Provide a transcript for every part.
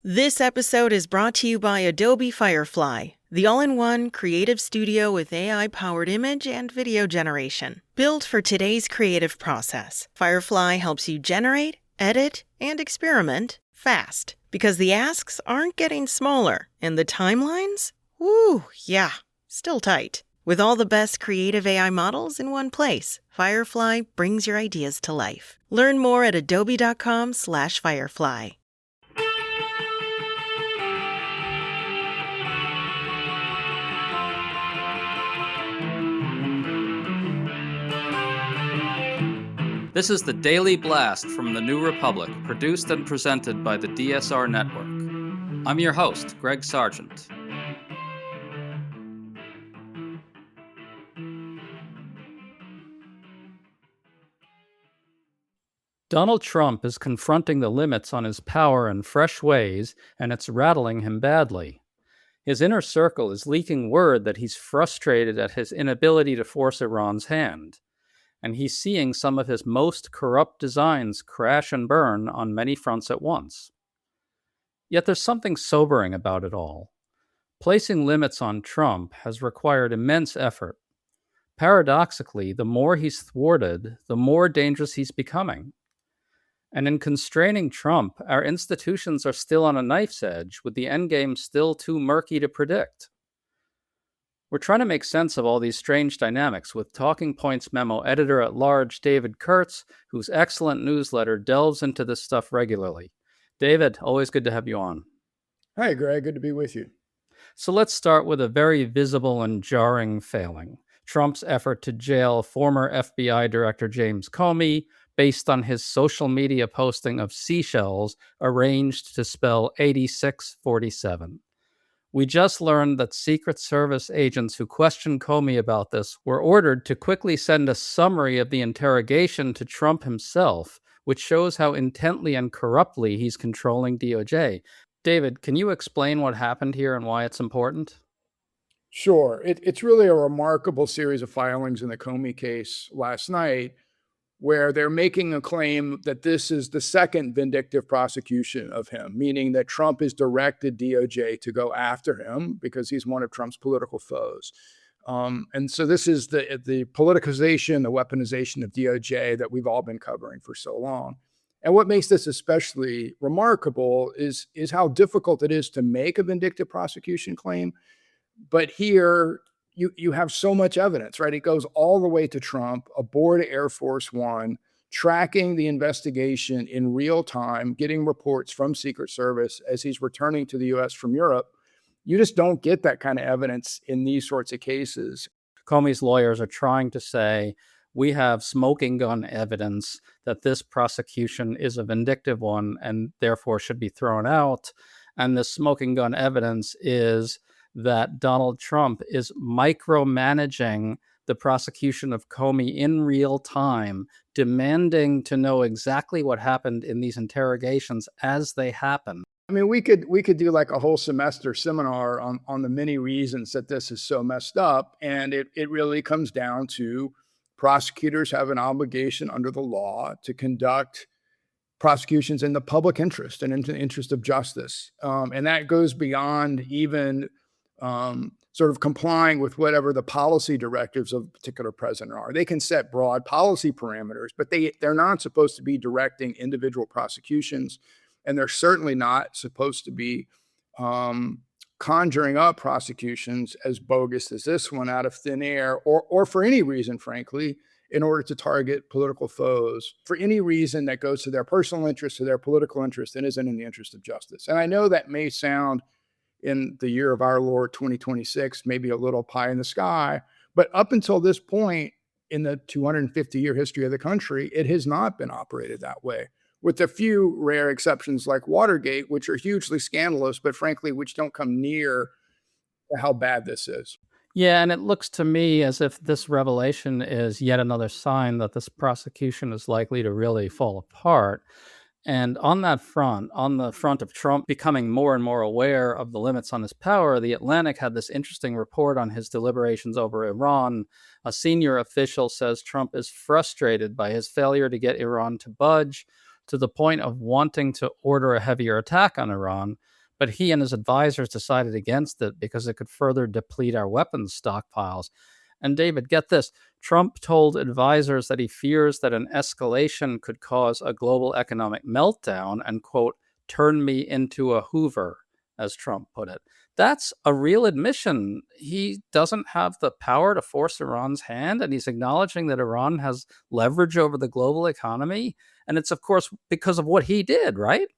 This episode is brought to you by Adobe Firefly, the all-in-one creative studio with AI-powered image and video generation. Built for today's creative process, Firefly helps you generate, edit, and experiment fast. Because the asks aren't getting smaller, and the timelines? Still tight. With all the best creative AI models in one place, Firefly brings your ideas to life. Learn more at adobe.com/firefly. This is the Daily Blast from the New Republic, produced and presented by the DSR Network. I'm your host, Greg Sargent. Donald Trump is confronting the limits on his power in fresh ways, and it's rattling him badly. His inner circle is leaking word that he's frustrated at his inability to force Iran's hand, and he's seeing some of his most corrupt designs crash and burn on many fronts at once. Yet there's something sobering about it all. Placing limits on Trump has required immense effort. Paradoxically, the more he's thwarted, the more dangerous he's becoming. And in constraining Trump, our institutions are still on a knife's edge, with the endgame still too murky to predict. We're trying to make sense of all these strange dynamics with Talking Points memo editor-at-large David Kurtz, whose excellent newsletter delves into this stuff regularly. David, always good to have you on. Hi, Greg. Good to be with you. So let's start with a very visible and jarring failing. Trump's effort to jail former FBI Director James Comey based on his social media posting of seashells arranged to spell 8647. We just learned that Secret Service agents who questioned Comey about this were ordered to quickly send a summary of the interrogation to Trump himself, which shows how intently and corruptly he's controlling DOJ. David, can you explain what happened here and why it's important? Sure. It's really a remarkable series of filings in the Comey case last night, where they're making a claim that this is the second vindictive prosecution of him, meaning that Trump has directed DOJ to go after him because he's one of Trump's political foes. And so this is the politicization, the weaponization of DOJ that we've all been covering for so long. And what makes this especially remarkable is how difficult it is to make a vindictive prosecution claim. But here, you have so much evidence, right? It goes all the way to Trump aboard Air Force One, tracking the investigation in real time, getting reports from Secret Service as he's returning to the U.S. from Europe. You just don't get that kind of evidence in these sorts of cases. Comey's lawyers are trying to say, we have smoking gun evidence that this prosecution is a vindictive one and therefore should be thrown out. And this smoking gun evidence is that Donald Trump is micromanaging the prosecution of Comey in real time, demanding to know exactly what happened in these interrogations as they happen. I mean, we could do like a whole semester seminar on the many reasons that this is so messed up. And it really comes down to prosecutors have an obligation under the law to conduct prosecutions in the public interest and in the interest of justice. And that goes beyond even sort of complying with whatever the policy directives of a particular president are. They can set broad policy parameters, but they're not supposed to be directing individual prosecutions. And they're certainly not supposed to be conjuring up prosecutions as bogus as this one out of thin air, or for any reason, frankly, in order to target political foes, for any reason that goes to their personal interest, to their political interest, and isn't in the interest of justice. And I know that may sound, in the year of our Lord 2026, maybe a little pie in the sky, but up until this point in the 250-year history of the country, it has not been operated that way, with a few rare exceptions like Watergate, which are hugely scandalous, but frankly, which don't come near how bad this is. Yeah, and it looks to me as if this revelation is yet another sign that this prosecution is likely to really fall apart. And on that front, on the front of Trump becoming more and more aware of the limits on his power, The Atlantic had this interesting report on his deliberations over Iran. A senior official says Trump is frustrated by his failure to get Iran to budge, to the point of wanting to order a heavier attack on Iran, but he and his advisors decided against it because it could further deplete our weapons stockpiles. And David, get this, Trump told advisors that he fears that an escalation could cause a global economic meltdown and, quote, turn me into a Hoover, as Trump put it. That's a real admission. He doesn't have the power to force Iran's hand, and he's acknowledging that Iran has leverage over the global economy. And it's, of course, because of what he did, right?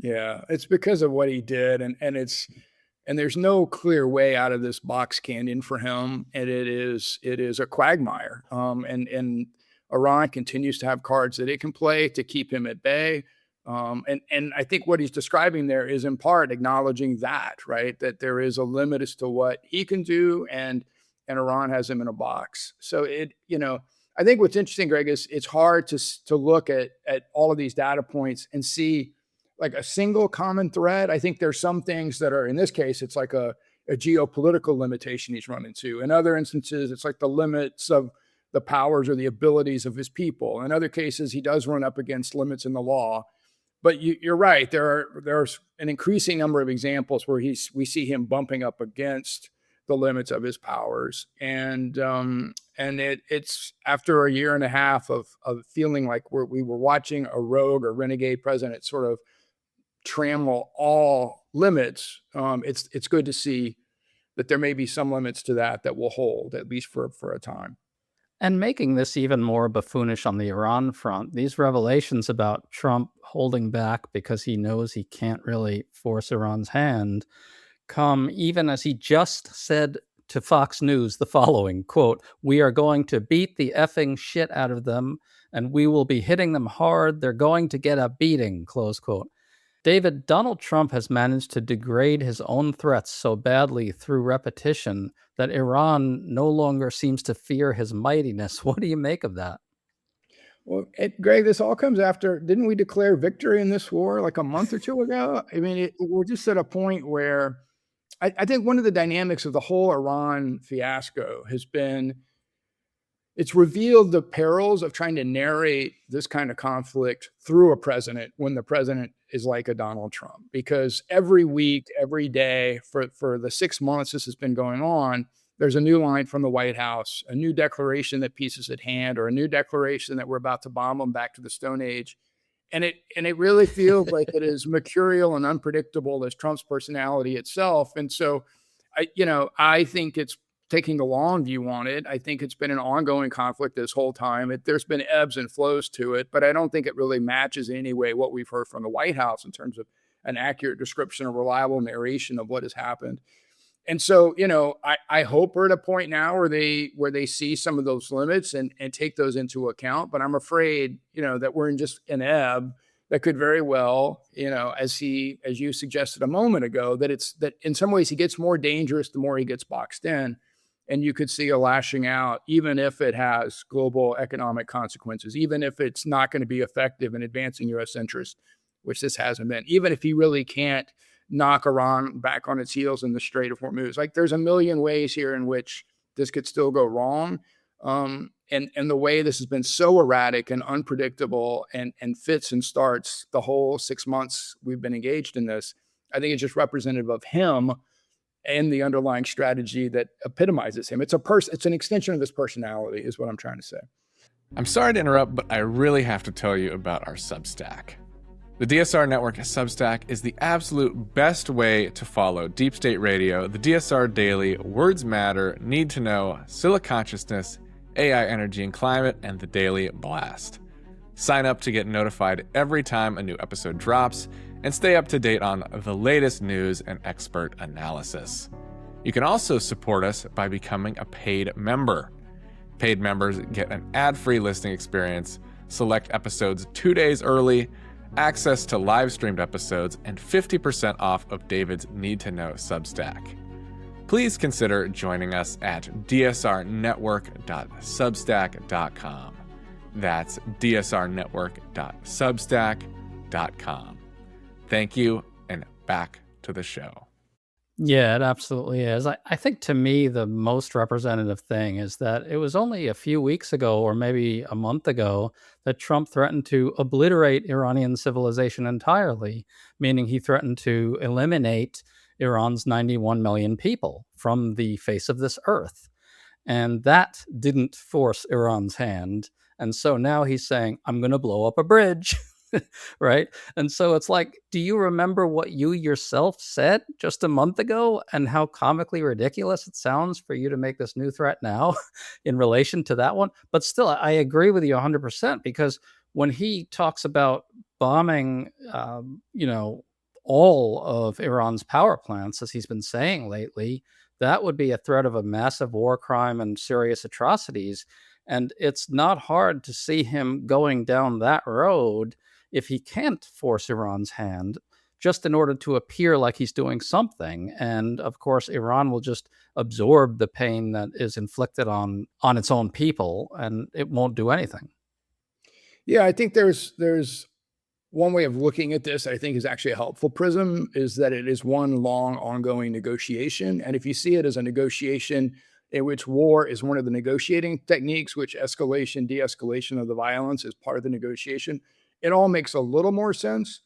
Yeah, it's because of what he did, and there's no clear way out of this box canyon for him, and it is a quagmire. And Iran continues to have cards that it can play to keep him at bay. And I think what he's describing there is in part acknowledging that, right, that there is a limit as to what he can do, and Iran has him in a box. So I think what's interesting, Greg, is it's hard to look at all of these data points and see like a single common thread. I think there's some things that are, in this case, it's like a geopolitical limitation he's run into. In other instances, it's like the limits of the powers or the abilities of his people. In other cases, he does run up against limits in the law. But you're right. There's an increasing number of examples where we see him bumping up against the limits of his powers, and it's after a year and a half of feeling like we were watching a rogue or renegade president sort of trammel all limits. It's good to see that there may be some limits to that will hold, at least for a time. And making this even more buffoonish on the Iran front, these revelations about Trump holding back because he knows he can't really force Iran's hand come even as he just said to Fox News the following, quote, "We are going to beat the effing shit out of them, and we will be hitting them hard. They're going to get a beating," close quote. David, Donald Trump has managed to degrade his own threats so badly through repetition that Iran no longer seems to fear his mightiness. What do you make of that? Well, Greg, this all comes after, didn't we declare victory in this war like a month or two ago? I mean, we're just at a point where I think one of the dynamics of the whole Iran fiasco has been, it's revealed the perils of trying to narrate this kind of conflict through a president when the president is like a Donald Trump. Because every week, every day, for the 6 months this has been going on, there's a new line from the White House, a new declaration that peace is at hand, or a new declaration that we're about to bomb them back to the Stone Age. And it really feels like it is mercurial and unpredictable as Trump's personality itself. And so, I think it's taking the long view on it. I think it's been an ongoing conflict this whole time. There's been ebbs and flows to it, but I don't think it really matches in any way what we've heard from the White House in terms of an accurate description or reliable narration of what has happened. And so, I hope we're at a point now where they see some of those limits and take those into account. But I'm afraid, that we're in just an ebb that could very well, as you suggested a moment ago, that in some ways he gets more dangerous the more he gets boxed in. And you could see a lashing out, even if it has global economic consequences, even if it's not going to be effective in advancing U.S. interests, which this hasn't been, even if he really can't knock Iran back on its heels in the Strait of Hormuz. Like, there's a million ways here in which this could still go wrong. And the way this has been so erratic and unpredictable and fits and starts the whole 6 months we've been engaged in this, I think it's just representative of him and the underlying strategy that epitomizes him. It's an extension of his personality, is what I'm trying to say. I'm sorry to interrupt, but I really have to tell you about our Substack. The DSR Network Substack is the absolute best way to follow Deep State Radio, the DSR Daily, Words Matter, Need to Know, Scylla Consciousness, AI Energy and Climate, and the Daily Blast. Sign up to get notified every time a new episode drops, and stay up to date on the latest news and expert analysis. You can also support us by becoming a paid member. Paid members get an ad-free listening experience, select episodes 2 days early, access to live-streamed episodes, and 50% off of David's Need to Know Substack. Please consider joining us at dsrnetwork.substack.com. That's dsrnetwork.substack.com. Thank you, and back to the show. Yeah, it absolutely is. I think to me, the most representative thing is that it was only a few weeks ago, or maybe a month ago, that Trump threatened to obliterate Iranian civilization entirely, meaning he threatened to eliminate Iran's 91 million people from the face of this earth. And that didn't force Iran's hand. And so now he's saying, I'm going to blow up a bridge. Right. And so it's like, do you remember what you yourself said just a month ago and how comically ridiculous it sounds for you to make this new threat now in relation to that one? But still, I agree with you 100% because when he talks about bombing, all of Iran's power plants, as he's been saying lately, that would be a threat of a massive war crime and serious atrocities. And it's not hard to see him going down that road if he can't force Iran's hand just in order to appear like he's doing something. And of course, Iran will just absorb the pain that is inflicted on its own people, and it won't do anything. Yeah, I think there's one way of looking at this I think is actually a helpful prism is that it is one long ongoing negotiation. And if you see it as a negotiation in which war is one of the negotiating techniques, which escalation, de-escalation of the violence is part of the negotiation, it all makes a little more sense.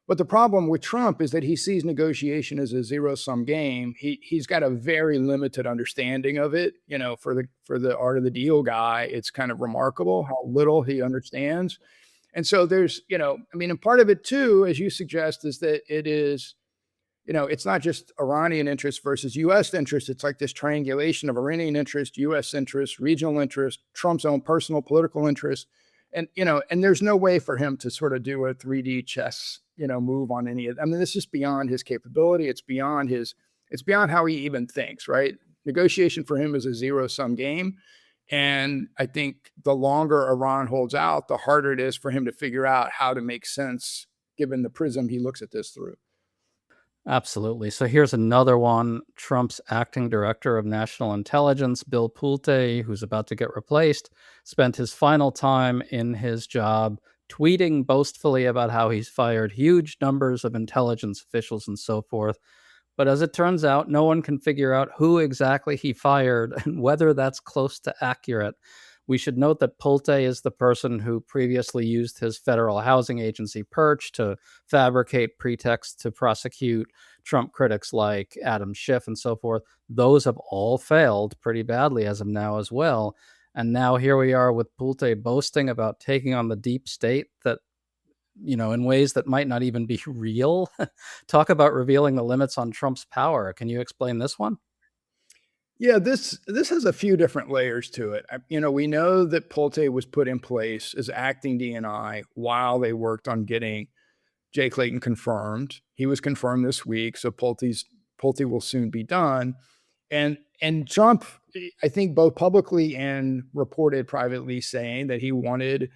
But the problem with Trump is that he sees negotiation as a zero-sum game. He's got a very limited understanding of it. You know, for the art of the deal guy, it's kind of remarkable how little he understands. And so there's, I mean, and part of it too, as you suggest, is that it is, it's not just Iranian interest versus US interest. It's like this triangulation of Iranian interest, US interest, regional interest, Trump's own personal political interest. And, and there's no way for him to sort of do a 3D chess, move on any of. I mean, this is beyond his capability. It's beyond how he even thinks, right? Negotiation for him is a zero-sum game. And I think the longer Iran holds out, the harder it is for him to figure out how to make sense given the prism he looks at this through. Absolutely. So here's another one. Trump's acting director of national intelligence, Bill Pulte, who's about to get replaced, spent his final time in his job tweeting boastfully about how he's fired huge numbers of intelligence officials and so forth. But as it turns out, no one can figure out who exactly he fired and whether that's close to accurate. We should note that Pulte is the person who previously used his federal housing agency perch to fabricate pretexts to prosecute Trump critics like Adam Schiff and so forth. Those have all failed pretty badly as of now as well. And now here we are with Pulte boasting about taking on the deep state that, in ways that might not even be real. Talk about revealing the limits on Trump's power. Can you explain this one? Yeah, this has a few different layers to it. We know that Pulte was put in place as acting DNI while they worked on getting Jay Clayton confirmed. He was confirmed this week, so Pulte will soon be done. And Trump, I think, both publicly and reported privately, saying that he wanted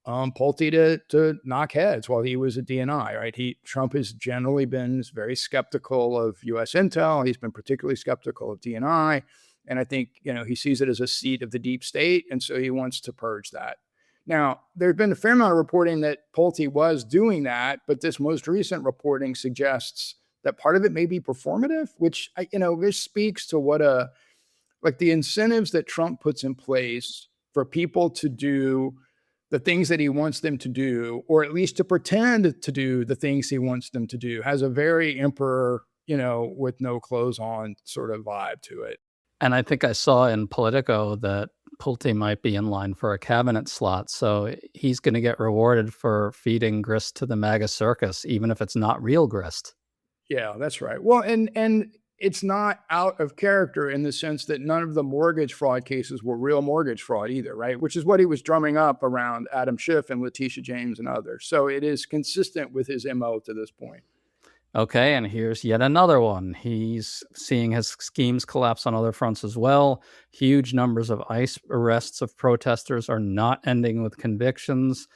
Pulte to knock heads while he was a DNI. Right? Trump has generally been very skeptical of U.S. intel. He's been particularly skeptical of DNI, and I think he sees it as a seat of the deep state, and so he wants to purge that. Now, there's been a fair amount of reporting that Pulte was doing that, but this most recent reporting suggests that part of it may be performative, which this speaks to what the incentives that Trump puts in place for people to do the things that he wants them to do, or at least to pretend to do the things he wants them to do, has a very emperor, with no clothes on sort of vibe to it. And I think I saw in Politico that Pulte might be in line for a cabinet slot. So he's going to get rewarded for feeding grist to the MAGA circus, even if it's not real grist. Yeah, that's right. Well, and it's not out of character in the sense that none of the mortgage fraud cases were real mortgage fraud either, right? Which is what he was drumming up around Adam Schiff and Letitia James and others. So it is consistent with his MO to this point. Okay, and here's yet another one. He's seeing his schemes collapse on other fronts as well. Huge numbers of ICE arrests of protesters are not ending with convictions.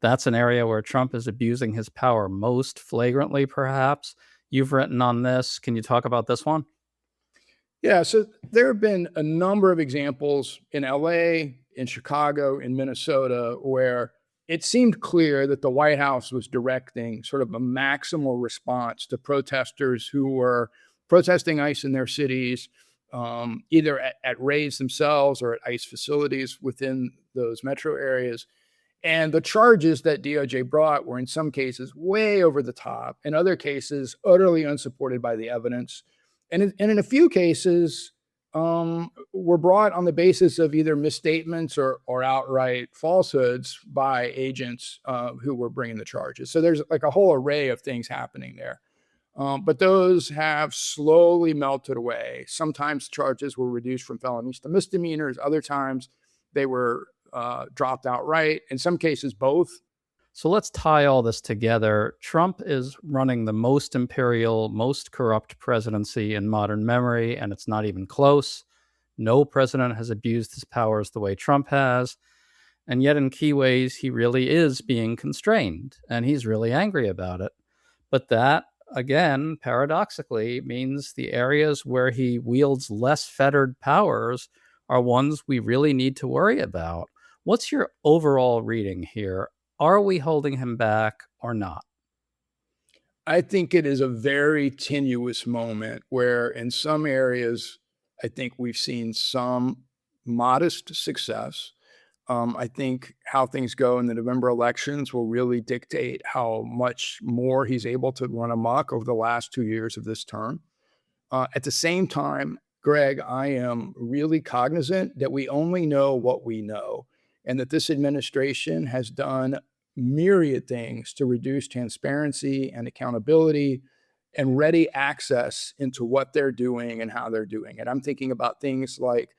That's an area where Trump is abusing his power most flagrantly, perhaps. You've written on this. Can you talk about this one? Yeah, so there have been a number of examples in LA, in Chicago, in Minnesota, where it seemed clear that the White House was directing sort of a maximal response to protesters who were protesting ICE in their cities, either at raids themselves or at ICE facilities within those metro areas. And the charges that DOJ brought were in some cases way over the top, in other cases utterly unsupported by the evidence, and in a few cases were brought on the basis of either misstatements or outright falsehoods by agents who were bringing the charges. So there's like a whole array of things happening there. But those have slowly melted away. Sometimes charges were reduced from felonies to misdemeanors. Other times they were dropped outright. In some cases, both. So let's tie all this together. Trump is running the most imperial, most corrupt presidency in modern memory, and it's not even close. No president has abused his powers the way Trump has. And yet, in key ways, he really is being constrained, and he's really angry about it. But that, again, paradoxically, means the areas where he wields less fettered powers are ones we really need to worry about. What's your overall reading here? Are we holding him back or not? I think it is a very tenuous moment where in some areas, I think we've seen some modest success. I think how things go in the November elections will really dictate how much more he's able to run amok over the last 2 years of this term. At the same time, Greg, I am really cognizant that we only know what we know, and that this administration has done myriad things to reduce transparency and accountability and ready access into what they're doing and how they're doing it. I'm thinking about things like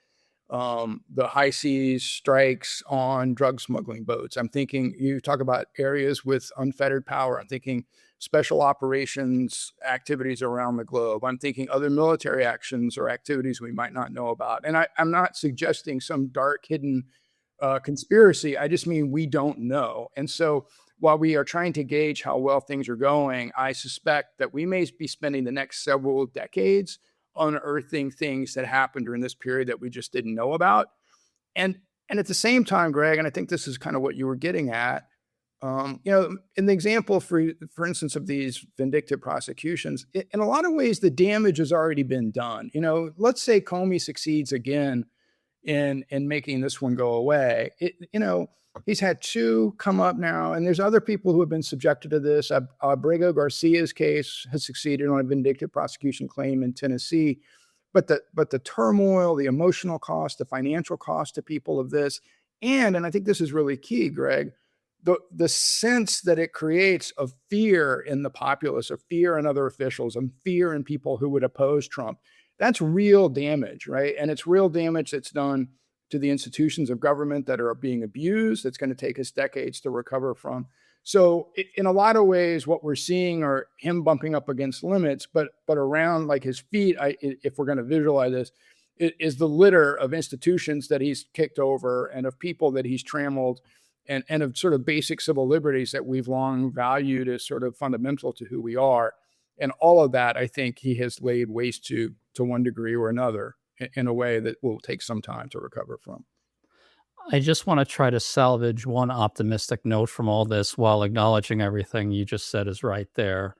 the high seas strikes on drug smuggling boats. I'm thinking, you talk about areas with unfettered power. I'm thinking special operations activities around the globe. I'm thinking other military actions or activities we might not know about. And I'm not suggesting some dark hidden conspiracy. I just mean we don't know. And so while we are trying to gauge how well things are going, I suspect that we may be spending the next several decades unearthing things that happened during this period that we just didn't know about. And at the same time, Greg, and I think this is kind of what you were getting at, in the example, for instance, of these vindictive prosecutions, in a lot of ways, the damage has already been done. Let's say Comey succeeds again in making this one go away. He's had 2 come up now, and there's other people who have been subjected to this. Abrego Garcia's case has succeeded on a vindictive prosecution claim in Tennessee. But the turmoil, the emotional cost, the financial cost to people of this, and I think this is really key, Greg, the sense that it creates of fear in the populace, of fear in other officials, and fear in people who would oppose Trump. That's real damage, right? And it's real damage that's done to the institutions of government that are being abused. That's going to take us decades to recover from. So in a lot of ways, what we're seeing are him bumping up against limits, but around like his feet, if we're going to visualize this, is the litter of institutions that he's kicked over and of people that he's trammeled, and of sort of basic civil liberties that we've long valued as sort of fundamental to who we are. And all of that, I think he has laid waste to one degree or another in a way that will take some time to recover from. I just want to try to salvage one optimistic note from all this while acknowledging everything you just said is right there.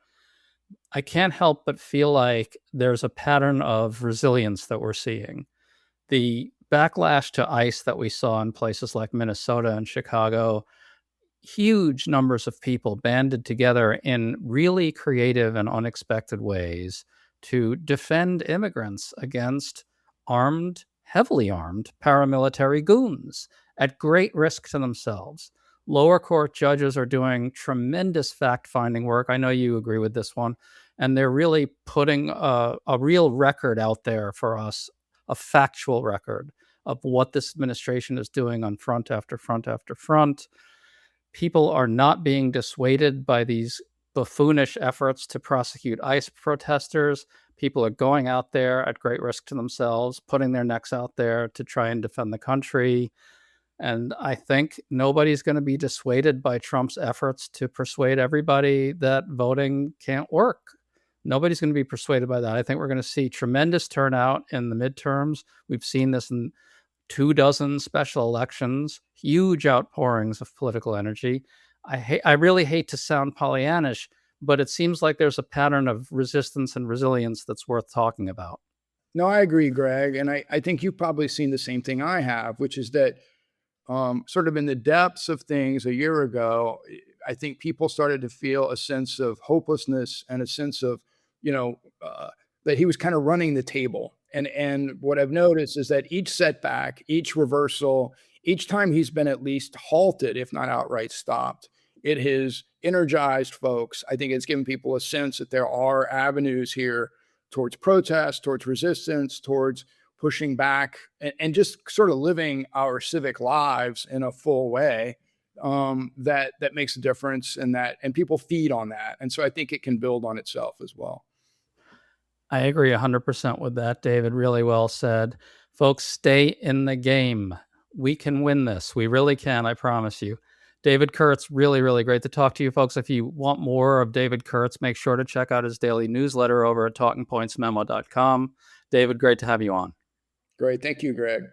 I can't help but feel like there's a pattern of resilience that we're seeing. The backlash to ICE that we saw in places like Minnesota and Chicago, huge numbers of people banded together in really creative and unexpected ways to defend immigrants against heavily armed paramilitary goons at great risk to themselves. Lower court judges are doing tremendous fact-finding work. I know you agree with this one. And they're really putting a real record out there for us, a factual record of what this administration is doing on front after front after front. People are not being dissuaded by these buffoonish efforts to prosecute ICE protesters. People are going out there at great risk to themselves, putting their necks out there to try and defend the country. And I think nobody's going to be dissuaded by Trump's efforts to persuade everybody that voting can't work. Nobody's going to be persuaded by that. I think we're going to see tremendous turnout in the midterms. We've seen this in 24 special elections, huge outpourings of political energy. I really hate to sound Pollyannish, but it seems like there's a pattern of resistance and resilience that's worth talking about. No, I agree, Greg. And I think you've probably seen the same thing I have, which is that sort of in the depths of things a year ago, I think people started to feel a sense of hopelessness and a sense of, that he was kind of running the table. And what I've noticed is that each setback, each reversal, each time he's been at least halted, if not outright stopped, it has energized folks. I think it's given people a sense that there are avenues here towards protest, towards resistance, towards pushing back, and just sort of living our civic lives in a full way, that makes a difference, and people feed on that. And so I think it can build on itself as well. I agree 100% with that, David. Really well said. Folks, stay in the game. We can win this. We really can, I promise you. David Kurtz, really, really great to talk to you, folks. If you want more of David Kurtz, make sure to check out his daily newsletter over at talkingpointsmemo.com. David, great to have you on. Great. Thank you, Greg.